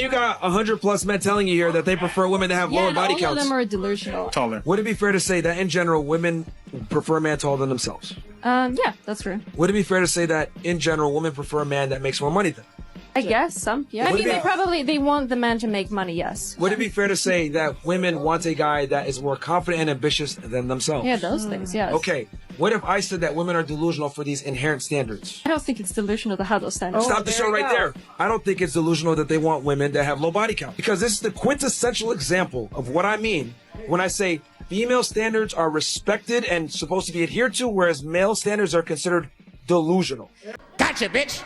You got 100+ men telling you here that they prefer women to have lower body all counts. of them are delusional. Taller. Would it be fair to say that in general, women prefer a man taller than themselves? Yeah, that's true. Would it be fair to say that in general, women prefer a man that makes more money than them? I guess some. Yeah. I Would mean, it be- they want the man to make money. Yes. Would it be fair to say that women want a guy that is more confident and ambitious than themselves? Yeah, those things. Yes. Okay. What if I said that women are delusional for these inherent standards? I don't think it's delusional to have those standards. Stop the show right there. I don't think it's delusional that they want women that have low body count. Because this is the quintessential example of what I mean when I say female standards are respected and supposed to be adhered to, whereas male standards are considered delusional. Gotcha, bitch.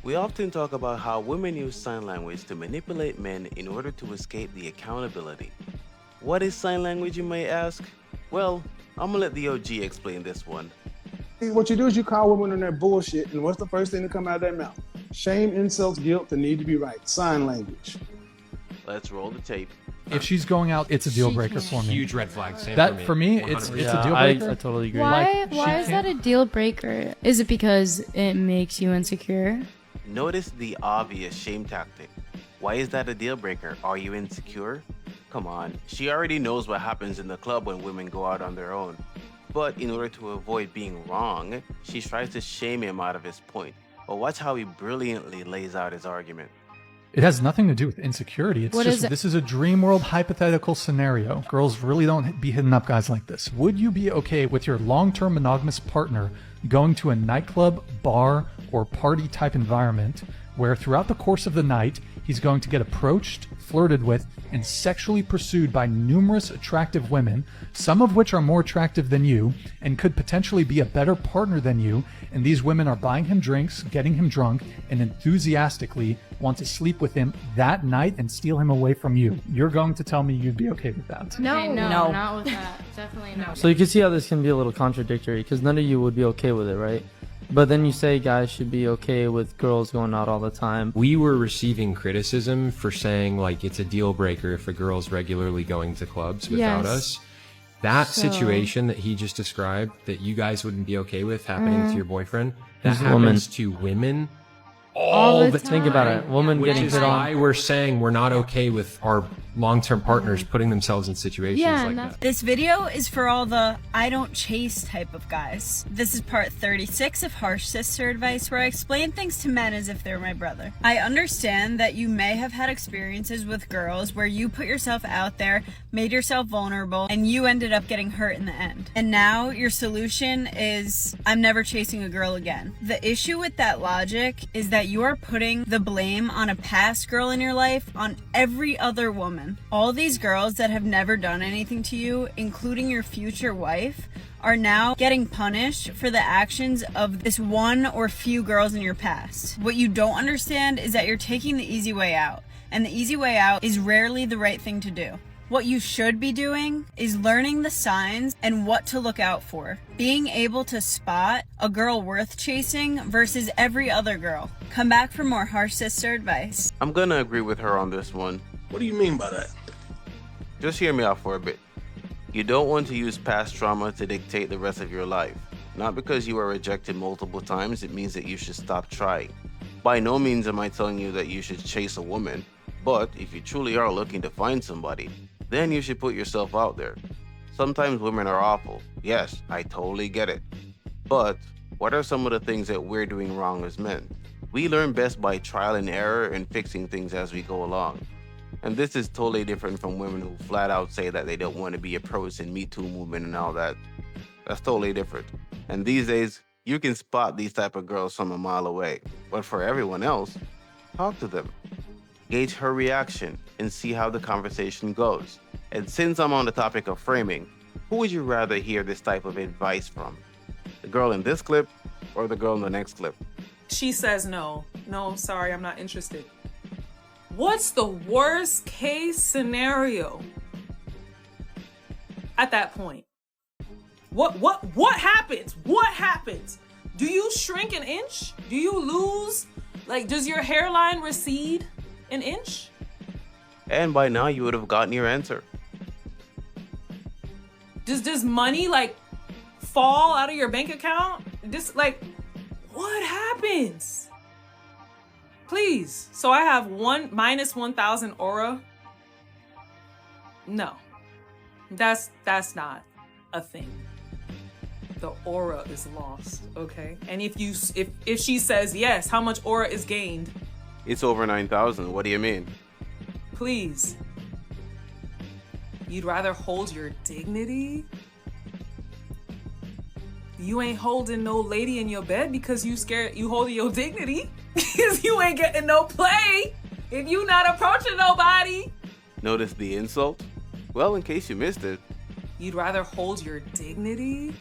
We often talk about how women use sign language to manipulate men in order to escape the accountability. What is sign language, you may ask? Well, I'm gonna let the OG explain this one. What you do is you call women on their bullshit, and what's the first thing to come out of their mouth? Shame, insults, guilt, the need to be right. Sign language. Let's roll the tape. If she's going out, it's a deal breaker for me. Huge red flag. Same That for me, it's 100%. a deal breaker. I totally agree. Why Like, is that a deal breaker? Is it because it makes you insecure? Notice the obvious shame tactic. Why is that a deal breaker? Are you insecure? Come on, she already knows what happens in the club when women go out on their own. But in order to avoid being wrong, she tries to shame him out of his point. But watch how he brilliantly lays out his argument. It has nothing to do with insecurity. It's What just is it? this is a dream world hypothetical scenario. Girls really don't be hitting up guys like this. Would you be okay with your long-term monogamous partner going to a nightclub, bar, or party type environment where throughout the course of the night he's going to get approached, flirted with, and sexually pursued by numerous attractive women, some of which are more attractive than you and could potentially be a better partner than you, and these women are buying him drinks, getting him drunk, and enthusiastically want to sleep with him that night and steal him away from you? You're going to tell me you'd be okay with that? No, no. not with that. Definitely not. So you can see how this can be a little contradictory because none of you would be okay with it, right? But then you say guys should be okay with girls going out all the time. We were receiving criticism for saying like it's a deal breaker if a girl's regularly going to clubs without us. That situation that he just described that you guys wouldn't be okay with happening to your boyfriend, that Who's a woman? happens to women All the Think about it. Woman which getting is hit why on. we're saying we're not okay with our long-term partners putting themselves in situations like that. This video is for all the I don't chase type of guys. This is part 36 of Harsh Sister Advice, where I explain things to men as if they're my brother. I understand that you may have had experiences with girls where you put yourself out there, made yourself vulnerable, and you ended up getting hurt in the end. And now your solution is, I'm never chasing a girl again. The issue with that logic is that you are putting the blame on a past girl in your life on every other woman. All these girls that have never done anything to you, including your future wife, are now getting punished for the actions of this one or few girls in your past. What you don't understand is that you're taking the easy way out, and the easy way out is rarely the right thing to do. What you should be doing is learning the signs and what to look out for. Being able to spot a girl worth chasing versus every other girl. Come back for more Harsh Sister Advice. I'm gonna agree with her on this one. What do you mean by that? Just hear me out for a bit. You don't want to use past trauma to dictate the rest of your life. Not because you were rejected multiple times, it means that you should stop trying. By no means am I telling you that you should chase a woman, but if you truly are looking to find somebody, then you should put yourself out there. Sometimes women are awful. Yes, I totally get it. But what are some of the things that we're doing wrong as men? We learn best by trial and error and fixing things as we go along. And this is totally different from women who flat out say that they don't want to be approached in Me Too movement and all that. That's totally different. And these days, you can spot these type of girls from a mile away. But for everyone else, talk to them. Gauge her reaction and see how the conversation goes. And since I'm on the topic of framing, who would you rather hear this type of advice from? The girl in this clip or the girl in the next clip? She says no. No, I'm sorry, I'm not interested. What's the worst case scenario at that point? What happens? What happens? Do you shrink an inch? Do you lose? Like, does your hairline recede an inch? And by now you would have gotten your answer. Does money like fall out of your bank account? Just like, what happens? Please. So I have minus 1,000 aura. No, that's not a thing. The aura is lost, okay? And if she says yes, how much aura is gained? It's over 9,000. What do you mean? Please. You'd rather hold your dignity? You ain't holding no lady in your bed because you scared you holding your dignity? Because you ain't getting no play if you not approaching nobody. Notice the insult? Well, in case you missed it. You'd rather hold your dignity?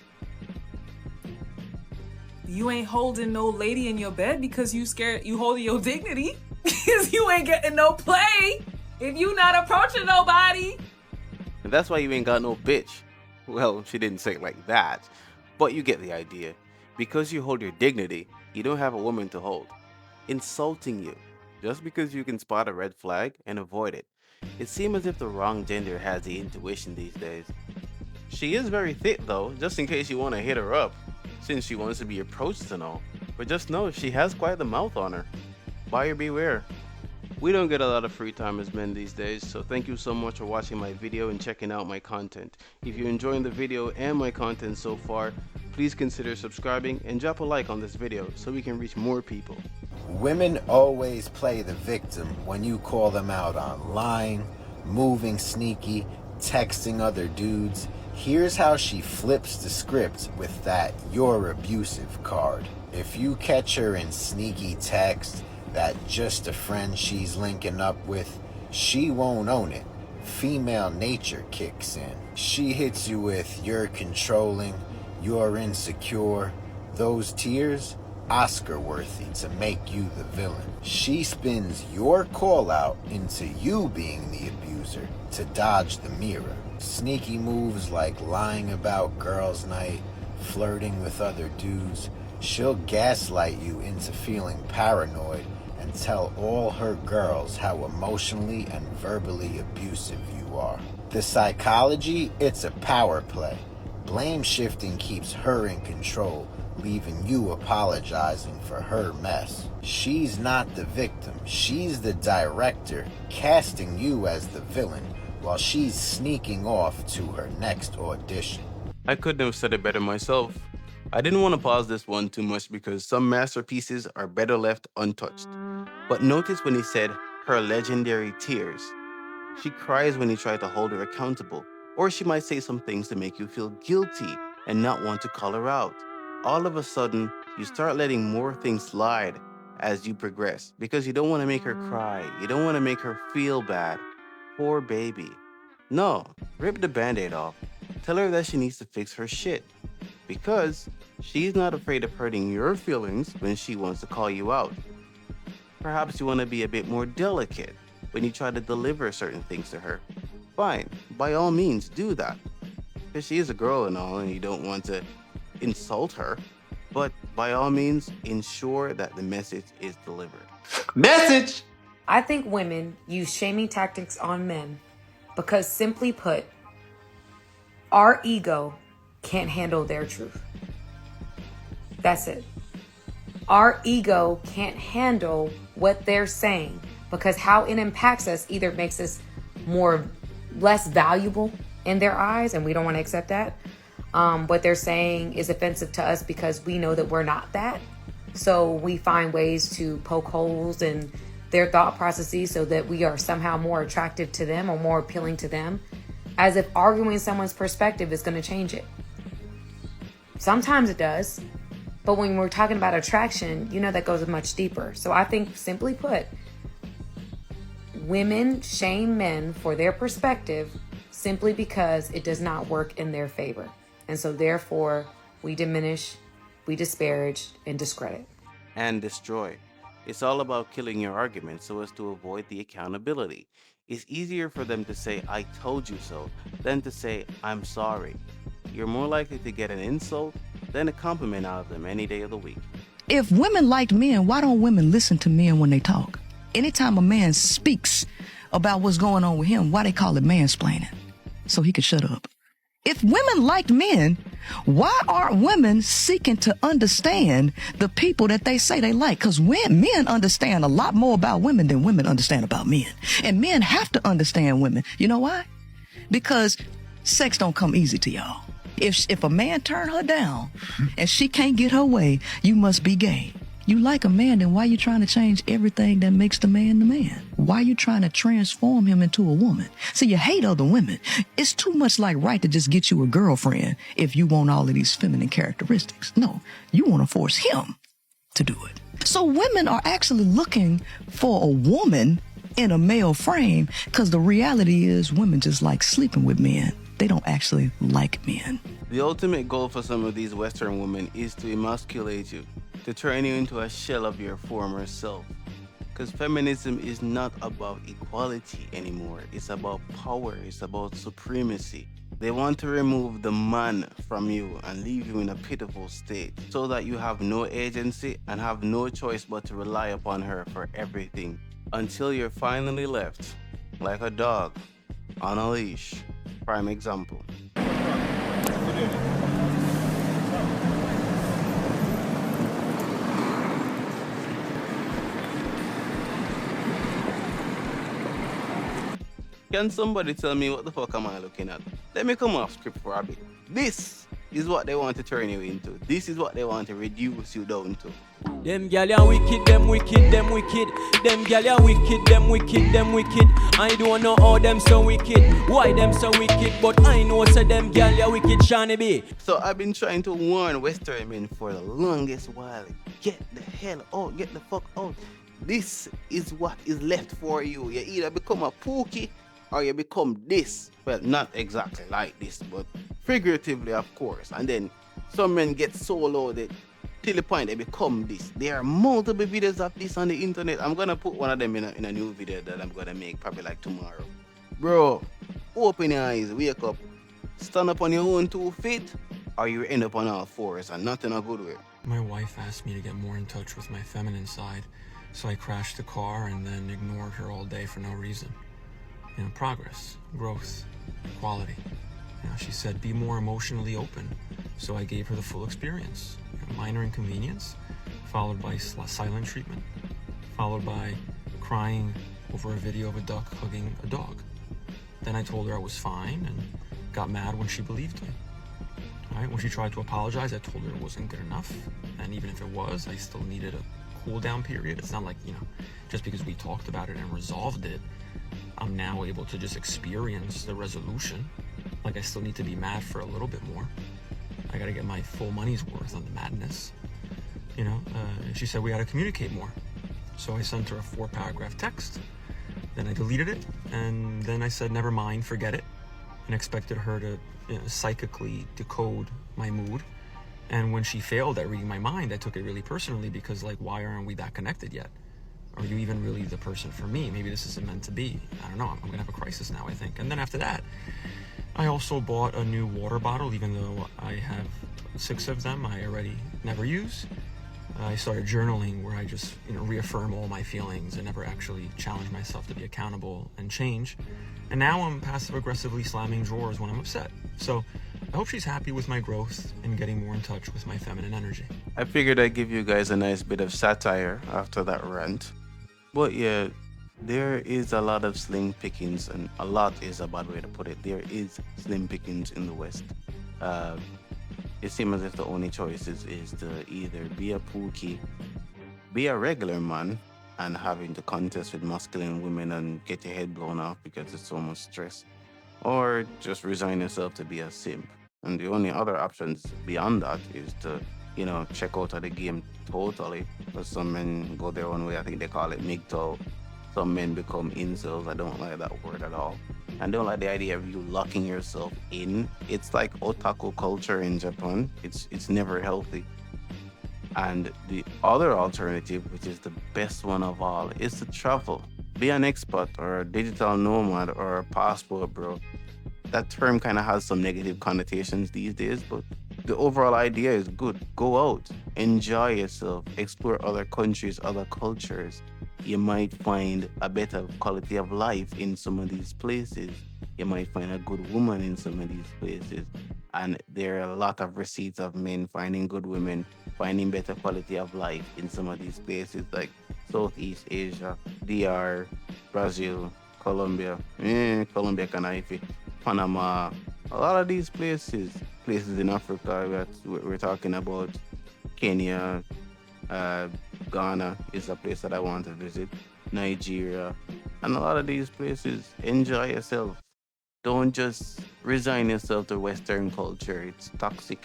You ain't holding no lady in your bed because you scared you holding your dignity? Because you ain't getting no play if you not approaching nobody. And that's why you ain't got no bitch. Well, she didn't say it like that, but you get the idea. Because you hold your dignity, you don't have a woman to hold. Insulting you, just because you can spot a red flag and avoid it. It seems as if the wrong gender has the intuition these days. She is very thick though, just in case you want to hit her up, since she wants to be approached and all. But just know she has quite the mouth on her. Buyer beware. We don't get a lot of free time as men these days, so thank you so much for watching my video and checking out my content. If you're enjoying the video and my content so far, please consider subscribing and drop a like on this video so we can reach more people. Women always play the victim when you call them out on lying, moving sneaky, texting other dudes. Here's how she flips the script with that "you're abusive" card. If you catch her in sneaky text that just a friend she's linking up with, she won't own it. Female nature kicks in. She hits you with "you're controlling," "you're insecure." Those tears, Oscar-worthy to make you the villain. She spins your call out into you being the abuser to dodge the mirror. Sneaky moves like lying about girls' night, flirting with other dudes. She'll gaslight you into feeling paranoid and tell all her girls how emotionally and verbally abusive you are. The psychology, it's a power play. Blame shifting keeps her in control, leaving you apologizing for her mess. She's not the victim, she's the director, casting you as the villain while she's sneaking off to her next audition. I couldn't have said it better myself. I didn't want to pause this one too much because some masterpieces are better left untouched. But notice when he said her legendary tears. She cries when you try to hold her accountable, or she might say some things to make you feel guilty and not want to call her out. All of a sudden, you start letting more things slide as you progress because you don't want to make her cry. You don't want to make her feel bad. Poor baby. No, rip the band-aid off. Tell her that she needs to fix her shit because she's not afraid of hurting your feelings when she wants to call you out. Perhaps you want to be a bit more delicate when you try to deliver certain things to her. Fine, by all means do that. Because she is a girl and all and you don't want to insult her, but by all means ensure that the message is delivered. Message! I think women use shaming tactics on men because, simply put, our ego can't handle their truth. That's it. Our ego can't handle what they're saying because how it impacts us either makes us less valuable in their eyes, and we don't want to accept that. What they're saying is offensive to us because we know that we're not that. So we find ways to poke holes in their thought processes so that we are somehow more attractive to them or more appealing to them, as if arguing someone's perspective is going to change it. Sometimes it does, but when we're talking about attraction, you know that goes much deeper. So I think, simply put, women shame men for their perspective simply because it does not work in their favor. And so therefore, we diminish, we disparage, and discredit. And destroy. It's all about killing your argument so as to avoid the accountability. It's easier for them to say, "I told you so," than to say, "I'm sorry." You're more likely to get an insult than a compliment out of them any day of the week. If women liked men, why don't women listen to men when they talk? Anytime a man speaks about what's going on with him, why they call it mansplaining? So he could shut up. If women liked men, Why aren't women seeking to understand the people that they say they like? Because men understand a lot more about women than women understand about men. And men have to understand women. You know why? Because sex don't come easy to y'all. If a man turn her down and she can't get her way, you must be gay. You like a man, then why you trying to change everything that makes the man the man? Why you trying to transform him into a woman? See, you hate other women. It's too much like right to just get you a girlfriend if you want all of these feminine characteristics. No, you want to force him to do it. So women are actually looking for a woman in a male frame because the reality is women just like sleeping with men. They don't actually like men. The ultimate goal for some of these Western women is to emasculate you, to turn you into a shell of your former self. Because feminism is not about equality anymore. It's about power. It's about supremacy. They want to remove the man from you and leave you in a pitiful state so that you have no agency and have no choice but to rely upon her for everything until you're finally left like a dog on a leash. Prime example. Can somebody tell me what the fuck am I looking at? Let me come off script for a bit. This is what they want to turn you into. This is what they want to reduce you down to. Them gyal ya wicked, them wicked, them wicked. Them gyal ya wicked, them wicked, them wicked. I don't know how them so wicked, why them so wicked, but I know so them gyal ya wicked, Shani B. So I've been trying to warn Western men for the longest while. Get the hell out, get the fuck out. This is what is left for you. You either become a pookie or you become this. Well, not exactly like this, but figuratively, of course. And then some men get so loaded till the point they become this. There are multiple videos of this on the internet. I'm gonna put one of them in a new video that I'm gonna make probably like tomorrow. Bro, open your eyes, wake up, stand up on your own 2 feet, or you end up on all fours and not in a good way. My wife asked me to get more in touch with my feminine side, so I crashed the car and then ignored her all day for no reason. You know, progress, growth, equality. You know, she said, be more emotionally open. So I gave her the full experience. You know, minor inconvenience, followed by silent treatment, followed by crying over a video of a duck hugging a dog. Then I told her I was fine and got mad when she believed me. All right, when she tried to apologize, I told her it wasn't good enough. And even if it was, I still needed a cool down period. It's not like, you know, just because we talked about it and resolved it, I'm now able to just experience the resolution. Like, I still need to be mad for a little bit more. I gotta get my full money's worth on the madness. You know, she said we gotta communicate more. So I sent her a 4-paragraph text. Then I deleted it, and then I said, never mind, forget it, and expected her to, you know, psychically decode my mood. And when she failed at reading my mind, I took it really personally because, like, why aren't we that connected yet? Are you even really the person for me? Maybe this isn't meant to be. I don't know. I'm gonna have a crisis now, I think. And then after that, I also bought a new water bottle, even though I have 6 of them I already never use. I started journaling where I just, you know, reaffirm all my feelings and never actually challenge myself to be accountable and change. And now I'm passive-aggressively slamming drawers when I'm upset. So I hope she's happy with my growth and getting more in touch with my feminine energy. I figured I'd give you guys a nice bit of satire after that rant. But yeah, there is a lot of slim pickings, and a lot is a bad way to put it. There is slim pickings in the West. It seems as if the only choice is to either be a pookie, be a regular man, and having to contest with masculine women and get your head blown off because it's so much stress, or just resign yourself to be a simp. And the only other options beyond that is to, you know, check out of the game totally. But some men go their own way. I think they call it MGTOW. Some men become incels. I don't like that word at all. I don't like the idea of you locking yourself in. It's like otaku culture in Japan. It's never healthy. And the other alternative, which is the best one of all, is to travel. Be an expat or a digital nomad or a passport bro. That term kind of has some negative connotations these days, but the overall idea is good. Go out, enjoy yourself, explore other countries, other cultures. You might find a better quality of life in some of these places. You might find a good woman in some of these places. And there are a lot of receipts of men finding good women, finding better quality of life in some of these places like Southeast Asia, DR, Brazil, Colombia, Colombia, Canaife, Panama, a lot of these places in Africa, we're talking about Kenya, Ghana is a place that I want to visit, Nigeria, and a lot of these places. Enjoy yourself. Don't just resign yourself to Western culture. It's toxic.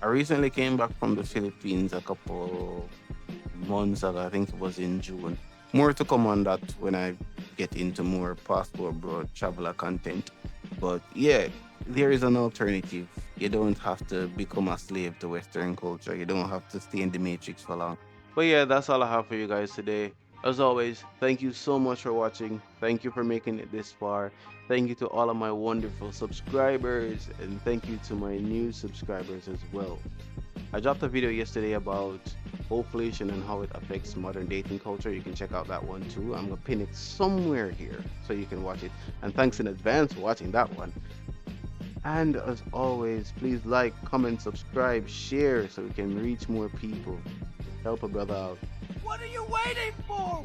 I recently came back from the Philippines a couple months ago. I think it was in June. More to come on that when I get into more passport abroad traveler content. But yeah, there is an alternative. You don't have to become a slave to Western culture. You don't have to stay in the matrix for long. But yeah, that's all I have for you guys today. As always, thank you so much for watching. Thank you for making it this far. Thank you to all of my wonderful subscribers, and thank you to my new subscribers as well. I dropped a video yesterday about inflation and how it affects modern dating culture. You can check out that one too. I'm gonna pin it somewhere here so you can watch it. And thanks in advance for watching that one. And as always, please like, comment, subscribe, share so we can reach more people. Help a brother out. What are you waiting for?